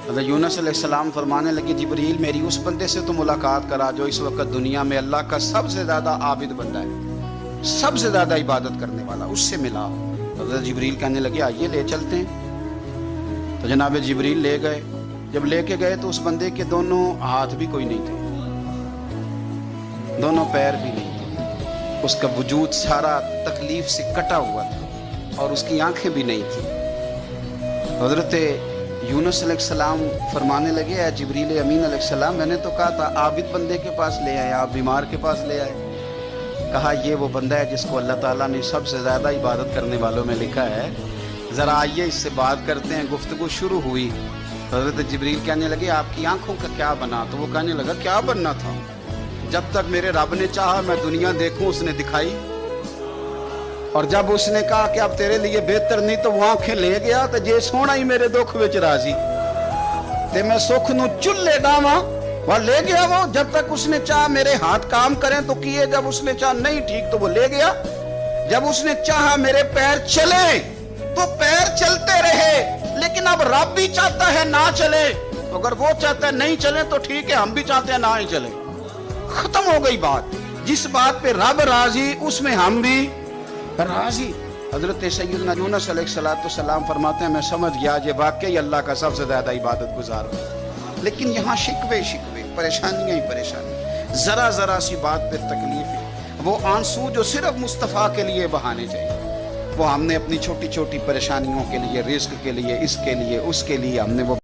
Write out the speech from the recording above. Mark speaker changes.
Speaker 1: حضرت یونس علیہ السلام فرمانے لگے جبریل میری اس بندے سے تو ملاقات کرا جو اس وقت دنیا میں اللہ کا سب سے زیادہ عابد بندہ ہے، سب سے زیادہ عبادت کرنے والا، اس سے ملا۔ حضرت جبریل کہنے لگے آئیے لے چلتے ہیں۔ تو جناب جبریل لے گئے۔ جب لے کے گئے تو اس بندے کے دونوں ہاتھ بھی کوئی نہیں تھے، دونوں پیر بھی نہیں تھے، اس کا وجود سارا تکلیف سے کٹا ہوا تھا اور اس کی آنکھیں بھی نہیں تھیں۔ حضرت یونس علیہ السلام فرمانے لگے اے جبریل امین علیہ السلام، میں نے تو کہا تھا عابد بندے کے پاس لے آئے، آپ بیمار کے پاس لے آئے۔ کہا یہ وہ بندہ ہے جس کو اللہ تعالیٰ نے سب سے زیادہ عبادت کرنے والوں میں لکھا ہے، ذرا آئیے اس سے بات کرتے ہیں۔ گفتگو شروع ہوئی۔ حضرت جبریل کہنے لگے آپ کی آنکھوں کا کیا بنا؟ تو وہ کہنے لگا کیا بننا تھا، جب تک میرے رب نے چاہا میں دنیا دیکھوں اس نے دکھائی، اور جب اس نے کہا کہ اب تیرے لیے بہتر نہیں تو وہ آنکھیں لے گیا تو جے سونا ہی میرے دکھ وچ راضی تے میں سکھ نو چلے ڈاواں وہ لے گیا۔ وہ جب تک اس نے چاہا میرے ہاتھ کام کریں تو کیے، جب اس نے چاہا نہیں ٹھیک تو وہ لے گیا۔ جب اس نے چاہا میرے پیر چلے تو پیر چلتے رہے، لیکن اب رب بھی چاہتا ہے نہ چلے، تو اگر وہ چاہتا ہے نہیں چلے تو ٹھیک ہے، ہم بھی چاہتے ہیں نہ ہی چلے۔ ختم ہو گئی بات۔ جس بات پہ رب راضی اس میں ہم بھی راضی۔ حضرت سیدنا یونس علیہ السلام فرماتے ہیں میں سمجھ گیا یہ واقعی اللہ کا سب سے زیادہ عبادت گزار ہوں، لیکن یہاں شکوے پریشانیاں ہی پریشانی، ذرا ذرا سی بات پہ تکلیف ہے۔ وہ آنسو جو صرف مصطفیٰ کے لیے بہانے چاہیے، وہ ہم نے اپنی چھوٹی چھوٹی پریشانیوں کے لیے، رزق کے لیے، اس کے لیے اس کے لیے ہم نے وہ